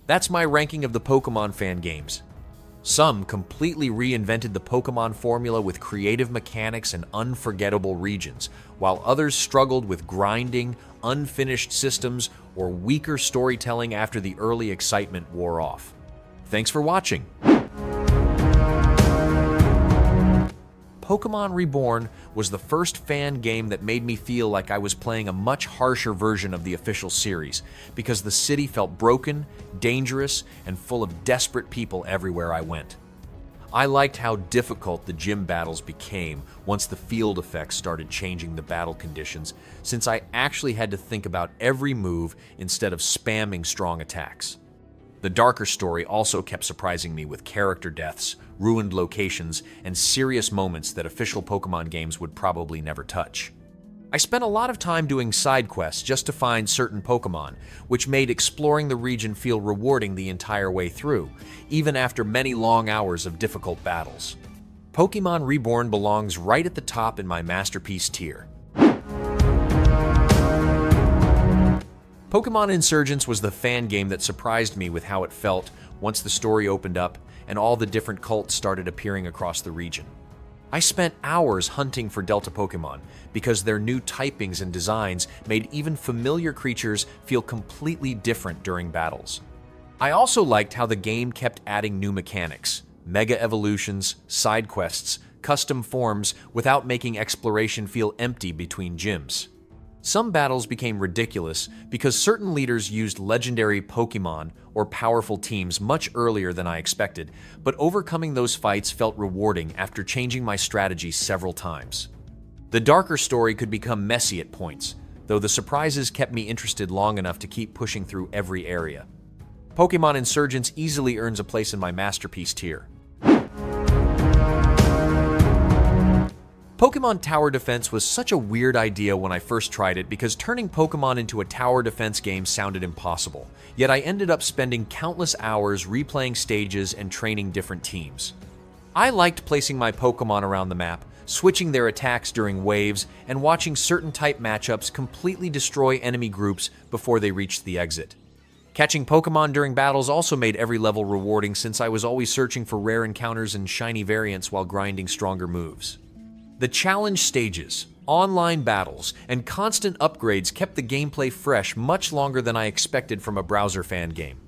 That's my ranking of the Pokemon fan games. Some completely reinvented the Pokemon formula with creative mechanics and unforgettable regions, while others struggled with grinding, unfinished systems, or weaker storytelling after the early excitement wore off. Thanks for watching! Pokémon Reborn was the first fan game that made me feel like I was playing a much harsher version of the official series, because the city felt broken, dangerous, and full of desperate people everywhere I went. I liked how difficult the gym battles became once the field effects started changing the battle conditions, since I actually had to think about every move instead of spamming strong attacks. The darker story also kept surprising me with character deaths, ruined locations, and serious moments that official Pokemon games would probably never touch. I spent a lot of time doing side quests just to find certain Pokemon, which made exploring the region feel rewarding the entire way through, even after many long hours of difficult battles. Pokémon Reborn belongs right at the top in my masterpiece tier. Pokémon Insurgence was the fan game that surprised me with how it felt once the story opened up and all the different cults started appearing across the region. I spent hours hunting for Delta Pokemon because their new typings and designs made even familiar creatures feel completely different during battles. I also liked how the game kept adding new mechanics, mega evolutions, side quests, custom forms without making exploration feel empty between gyms. Some battles became ridiculous because certain leaders used legendary Pokemon or powerful teams much earlier than I expected, but overcoming those fights felt rewarding after changing my strategy several times. The darker story could become messy at points, though the surprises kept me interested long enough to keep pushing through every area. Pokémon Insurgence easily earns a place in my masterpiece tier. Pokémon Tower Defense was such a weird idea when I first tried it because turning Pokémon into a tower defense game sounded impossible, yet I ended up spending countless hours replaying stages and training different teams. I liked placing my Pokémon around the map, switching their attacks during waves, and watching certain type matchups completely destroy enemy groups before they reached the exit. Catching Pokémon during battles also made every level rewarding since I was always searching for rare encounters and shiny variants while grinding stronger moves. The challenge stages, online battles, and constant upgrades kept the gameplay fresh much longer than I expected from a browser fan game.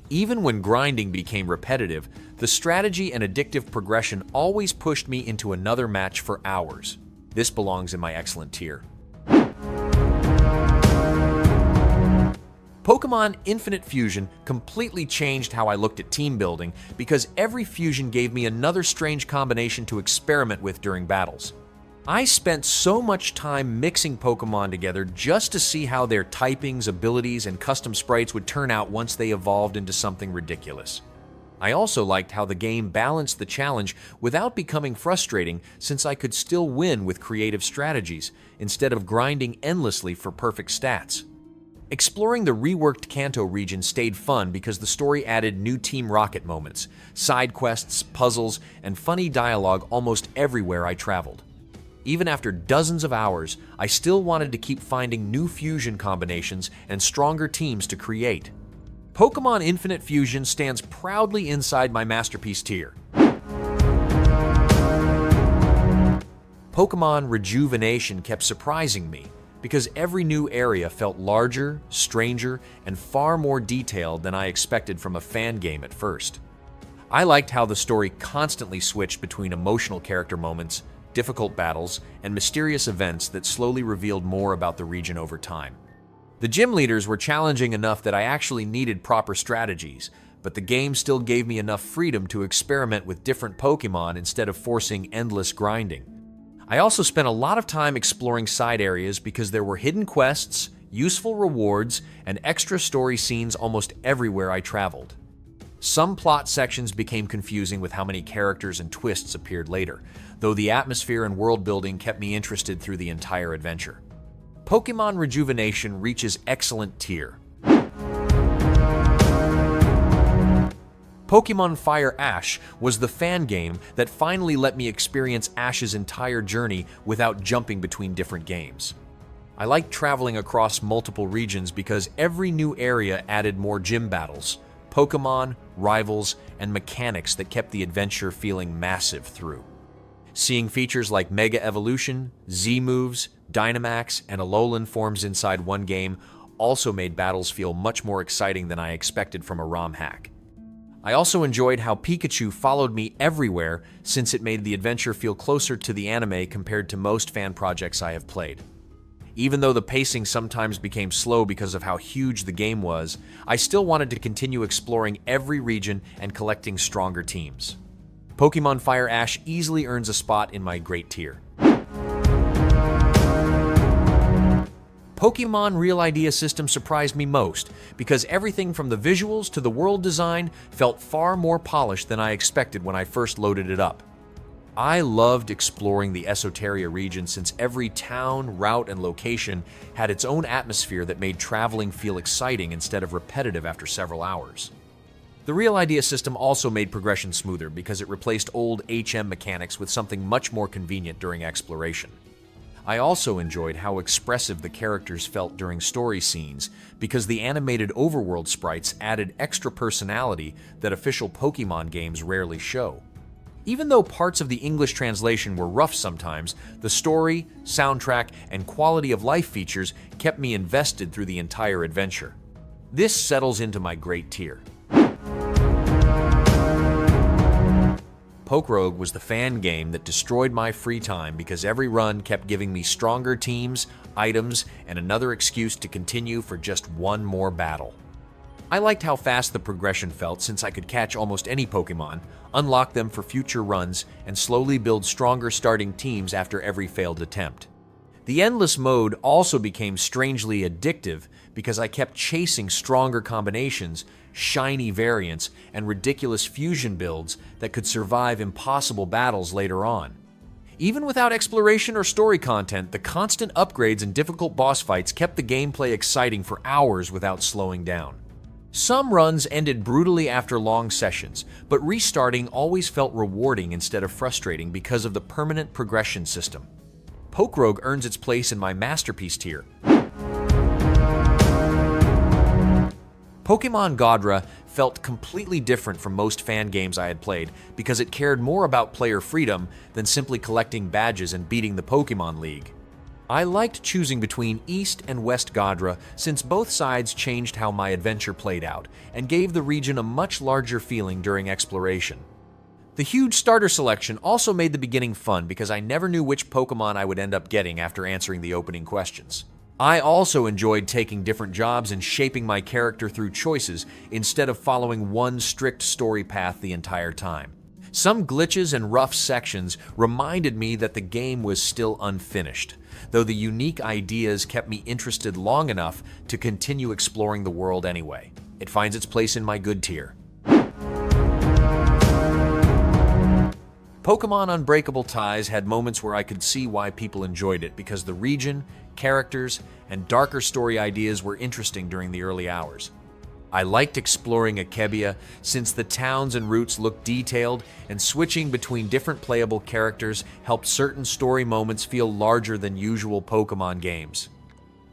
Even when grinding became repetitive, the strategy and addictive progression always pushed me into another match for hours. This belongs in my excellent tier. Pokémon Infinite Fusion completely changed how I looked at team building because every fusion gave me another strange combination to experiment with during battles. I spent so much time mixing Pokémon together just to see how their typings, abilities, and custom sprites would turn out once they evolved into something ridiculous. I also liked how the game balanced the challenge without becoming frustrating since I could still win with creative strategies instead of grinding endlessly for perfect stats. Exploring the reworked Kanto region stayed fun because the story added new Team Rocket moments, side quests, puzzles, and funny dialogue almost everywhere I traveled. Even after dozens of hours, I still wanted to keep finding new fusion combinations and stronger teams to create. Pokémon Infinite Fusion stands proudly inside my masterpiece tier. Pokémon Rejuvenation kept surprising me because every new area felt larger, stranger, and far more detailed than I expected from a fan game at first. I liked how the story constantly switched between emotional character moments, difficult battles, and mysterious events that slowly revealed more about the region over time. The gym leaders were challenging enough that I actually needed proper strategies, but the game still gave me enough freedom to experiment with different Pokemon instead of forcing endless grinding. I also spent a lot of time exploring side areas because there were hidden quests, useful rewards, and extra story scenes almost everywhere I traveled. Some plot sections became confusing with how many characters and twists appeared later, though the atmosphere and world building kept me interested through the entire adventure. Pokémon Rejuvenation reaches excellent tier. Pokémon Fire Ash was the fan game that finally let me experience Ash's entire journey without jumping between different games. I liked traveling across multiple regions because every new area added more gym battles, Pokémon, rivals, and mechanics that kept the adventure feeling massive through. Seeing features like Mega Evolution, Z-moves, Dynamax, and Alolan forms inside one game also made battles feel much more exciting than I expected from a ROM hack. I also enjoyed how Pikachu followed me everywhere, since it made the adventure feel closer to the anime compared to most fan projects I have played. Even though the pacing sometimes became slow because of how huge the game was, I still wanted to continue exploring every region and collecting stronger teams. Pokémon Fire Ash easily earns a spot in my great tier. Pokémon Realidea system surprised me most because everything from the visuals to the world design felt far more polished than I expected when I first loaded it up. I loved exploring the Esoteria region since every town, route, and location had its own atmosphere that made traveling feel exciting instead of repetitive after several hours. The Realidea system also made progression smoother because it replaced old HM mechanics with something much more convenient during exploration. I also enjoyed how expressive the characters felt during story scenes because the animated overworld sprites added extra personality that official Pokémon games rarely show. Even though parts of the English translation were rough sometimes, the story, soundtrack, and quality of life features kept me invested through the entire adventure. This settles into my great tier. PokeRogue was the fan game that destroyed my free time because every run kept giving me stronger teams, items, and another excuse to continue for just one more battle. I liked how fast the progression felt since I could catch almost any Pokemon, unlock them for future runs, and slowly build stronger starting teams after every failed attempt. The endless mode also became strangely addictive because I kept chasing stronger combinations, shiny variants, and ridiculous fusion builds that could survive impossible battles later on. Even without exploration or story content, the constant upgrades and difficult boss fights kept the gameplay exciting for hours without slowing down. Some runs ended brutally after long sessions, but restarting always felt rewarding instead of frustrating because of the permanent progression system. PokeRogue earns its place in my masterpiece tier. Pokémon Godra felt completely different from most fan games I had played because it cared more about player freedom than simply collecting badges and beating the Pokémon League. I liked choosing between East and West Godra since both sides changed how my adventure played out and gave the region a much larger feeling during exploration. The huge starter selection also made the beginning fun because I never knew which Pokémon I would end up getting after answering the opening questions. I also enjoyed taking different jobs and shaping my character through choices instead of following one strict story path the entire time. Some glitches and rough sections reminded me that the game was still unfinished, though the unique ideas kept me interested long enough to continue exploring the world anyway. It finds its place in my good tier. Pokémon Unbreakable Ties had moments where I could see why people enjoyed it because the region, characters, and darker story ideas were interesting during the early hours. I liked exploring Akebia since the towns and routes looked detailed, and switching between different playable characters helped certain story moments feel larger than usual Pokémon games.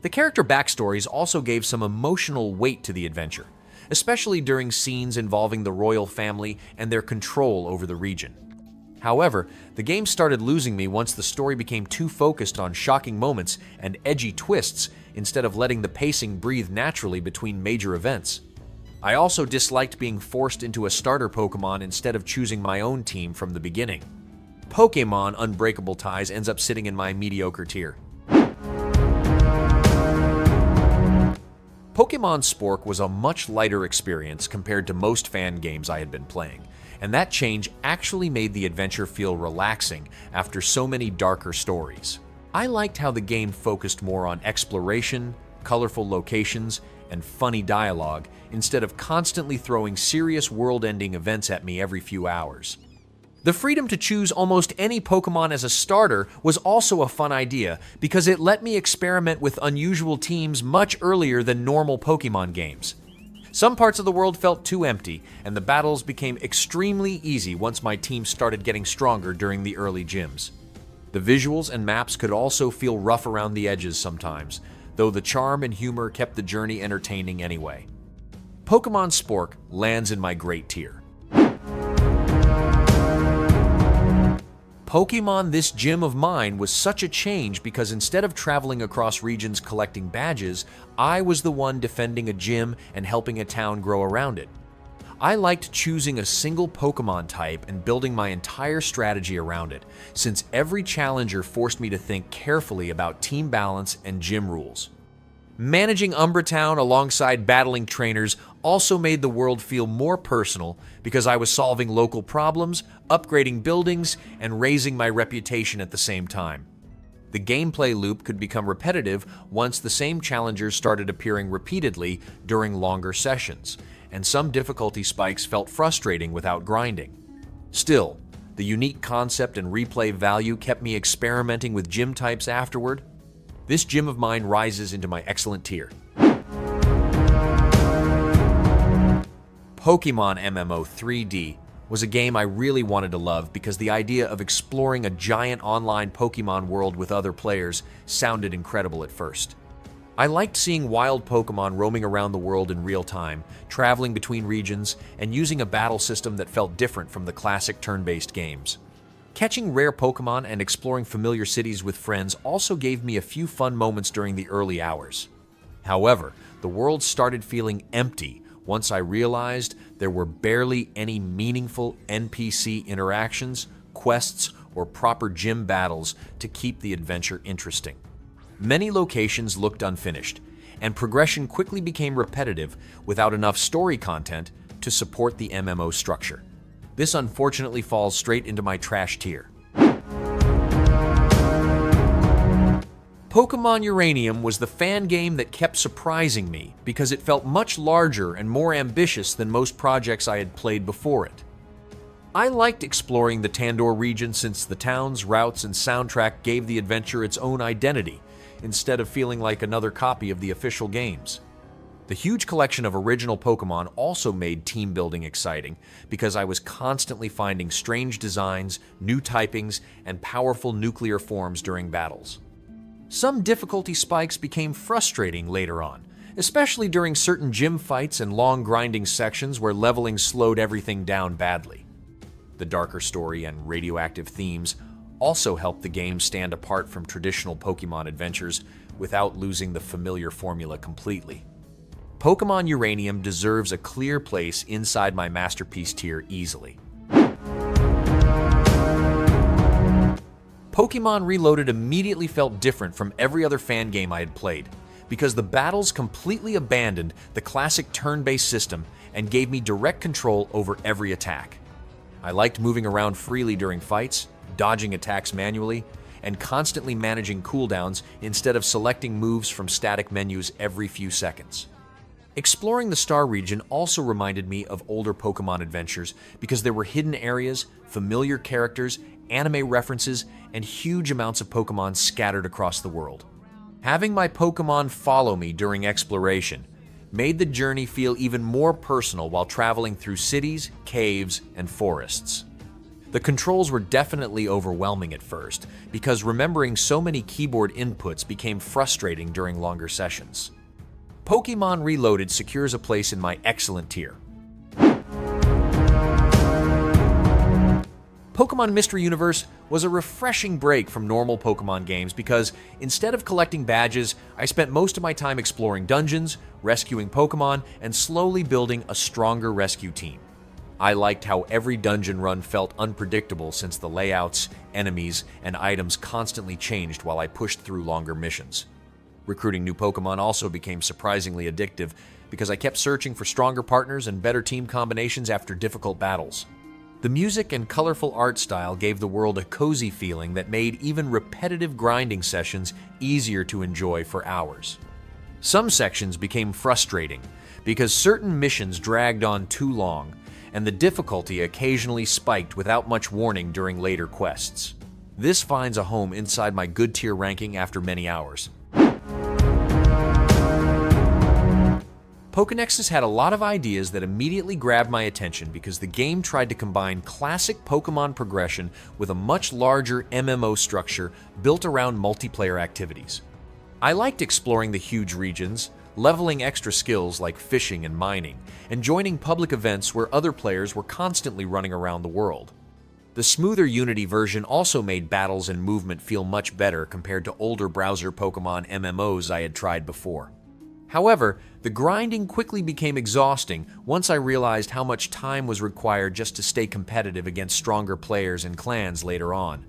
The character backstories also gave some emotional weight to the adventure, especially during scenes involving the royal family and their control over the region. However, the game started losing me once the story became too focused on shocking moments and edgy twists instead of letting the pacing breathe naturally between major events. I also disliked being forced into a starter Pokemon instead of choosing my own team from the beginning. Pokémon Unbreakable Ties ends up sitting in my mediocre tier. Pokémon Spork was a much lighter experience compared to most fan games I had been playing, and that change actually made the adventure feel relaxing after so many darker stories. I liked how the game focused more on exploration, colorful locations, and funny dialogue instead of constantly throwing serious world-ending events at me every few hours. The freedom to choose almost any Pokemon as a starter was also a fun idea because it let me experiment with unusual teams much earlier than normal Pokemon games. Some parts of the world felt too empty, and the battles became extremely easy once my team started getting stronger during the early gyms. The visuals and maps could also feel rough around the edges sometimes, though the charm and humor kept the journey entertaining anyway. Pokémon Spork lands in my great tier. Pokémon This Gym of Mine was such a change because instead of traveling across regions collecting badges, I was the one defending a gym and helping a town grow around it. I liked choosing a single Pokémon type and building my entire strategy around it, since every challenger forced me to think carefully about team balance and gym rules. Managing Umbra Town alongside battling trainers also made the world feel more personal because I was solving local problems, upgrading buildings, and raising my reputation at the same time. The gameplay loop could become repetitive once the same challengers started appearing repeatedly during longer sessions, and some difficulty spikes felt frustrating without grinding. Still, the unique concept and replay value kept me experimenting with gym types afterward. This gym of mine rises into my excellent tier. Pokémon MMO 3D was a game I really wanted to love because the idea of exploring a giant online Pokémon world with other players sounded incredible at first. I liked seeing wild Pokémon roaming around the world in real time, traveling between regions, and using a battle system that felt different from the classic turn-based games. Catching rare Pokémon and exploring familiar cities with friends also gave me a few fun moments during the early hours. However, the world started feeling empty once I realized there were barely any meaningful NPC interactions, quests, or proper gym battles to keep the adventure interesting. Many locations looked unfinished, and progression quickly became repetitive without enough story content to support the MMO structure. This unfortunately falls straight into my trash tier. Pokémon Uranium was the fan game that kept surprising me because it felt much larger and more ambitious than most projects I had played before it. I liked exploring the Tandor region since the towns, routes, and soundtrack gave the adventure its own identity, instead of feeling like another copy of the official games. The huge collection of original Pokémon also made team building exciting because I was constantly finding strange designs, new typings, and powerful nuclear forms during battles. Some difficulty spikes became frustrating later on, especially during certain gym fights and long grinding sections where leveling slowed everything down badly. The darker story and radioactive themes also helped the game stand apart from traditional Pokémon adventures without losing the familiar formula completely. Pokémon Uranium deserves a clear place inside my masterpiece tier easily. Pokémon Reloaded immediately felt different from every other fan game I had played, because the battles completely abandoned the classic turn-based system and gave me direct control over every attack. I liked moving around freely during fights, dodging attacks manually, and constantly managing cooldowns instead of selecting moves from static menus every few seconds. Exploring the Star region also reminded me of older Pokémon adventures because there were hidden areas, familiar characters, anime references, and huge amounts of Pokémon scattered across the world. Having my Pokémon follow me during exploration made the journey feel even more personal while traveling through cities, caves, and forests. The controls were definitely overwhelming at first because remembering so many keyboard inputs became frustrating during longer sessions. Pokémon Reloaded secures a place in my excellent tier. Pokémon Mystery Universe was a refreshing break from normal Pokémon games because instead of collecting badges, I spent most of my time exploring dungeons, rescuing Pokémon, and slowly building a stronger rescue team. I liked how every dungeon run felt unpredictable since the layouts, enemies, and items constantly changed while I pushed through longer missions. Recruiting new Pokémon also became surprisingly addictive because I kept searching for stronger partners and better team combinations after difficult battles. The music and colorful art style gave the world a cozy feeling that made even repetitive grinding sessions easier to enjoy for hours. Some sections became frustrating because certain missions dragged on too long, and the difficulty occasionally spiked without much warning during later quests. This finds a home inside my good tier ranking after many hours. PokeNexus had a lot of ideas that immediately grabbed my attention because the game tried to combine classic Pokemon progression with a much larger MMO structure built around multiplayer activities. I liked exploring the huge regions, leveling extra skills like fishing and mining, and joining public events where other players were constantly running around the world. The smoother Unity version also made battles and movement feel much better compared to older browser Pokémon MMOs I had tried before. However, the grinding quickly became exhausting once I realized how much time was required just to stay competitive against stronger players and clans later on.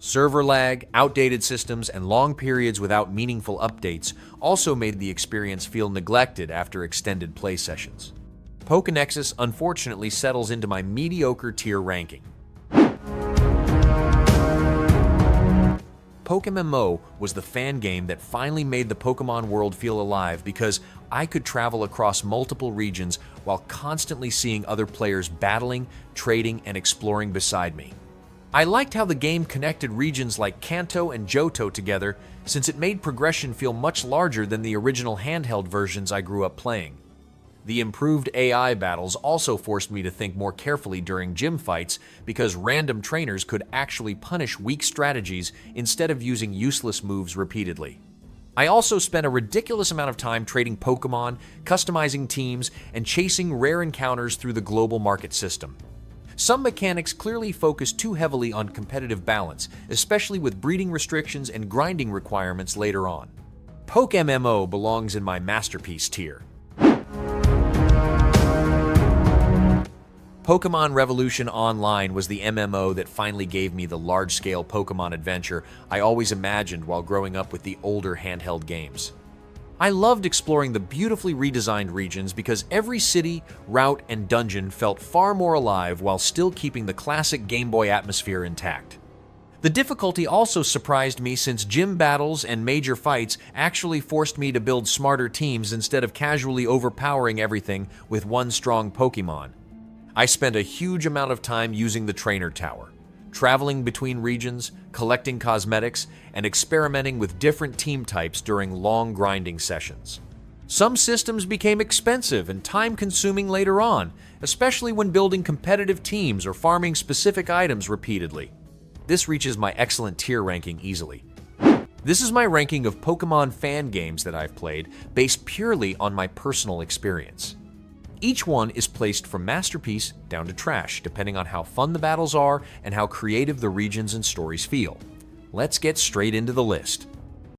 Server lag, outdated systems, and long periods without meaningful updates also made the experience feel neglected after extended play sessions. PokeNexus unfortunately settles into my mediocre tier ranking. PokeMMO was the fan game that finally made the Pokemon world feel alive because I could travel across multiple regions while constantly seeing other players battling, trading, and exploring beside me. I liked how the game connected regions like Kanto and Johto together since it made progression feel much larger than the original handheld versions I grew up playing. The improved AI battles also forced me to think more carefully during gym fights because random trainers could actually punish weak strategies instead of using useless moves repeatedly. I also spent a ridiculous amount of time trading Pokemon, customizing teams, and chasing rare encounters through the global market system. Some mechanics clearly focus too heavily on competitive balance, especially with breeding restrictions and grinding requirements later on. PokeMMO belongs in my masterpiece tier. Pokémon Revolution Online was the MMO that finally gave me the large-scale Pokémon adventure I always imagined while growing up with the older handheld games. I loved exploring the beautifully redesigned regions because every city, route, and dungeon felt far more alive while still keeping the classic Game Boy atmosphere intact. The difficulty also surprised me since gym battles and major fights actually forced me to build smarter teams instead of casually overpowering everything with one strong Pokémon. I spent a huge amount of time using the trainer tower, traveling between regions, collecting cosmetics, and experimenting with different team types during long grinding sessions. Some systems became expensive and time-consuming later on, especially when building competitive teams or farming specific items repeatedly. This reaches my excellent tier ranking easily. This is my ranking of Pokemon fan games that I've played, based purely on my personal experience. Each one is placed from masterpiece down to trash, depending on how fun the battles are and how creative the regions and stories feel. Let's get straight into the list.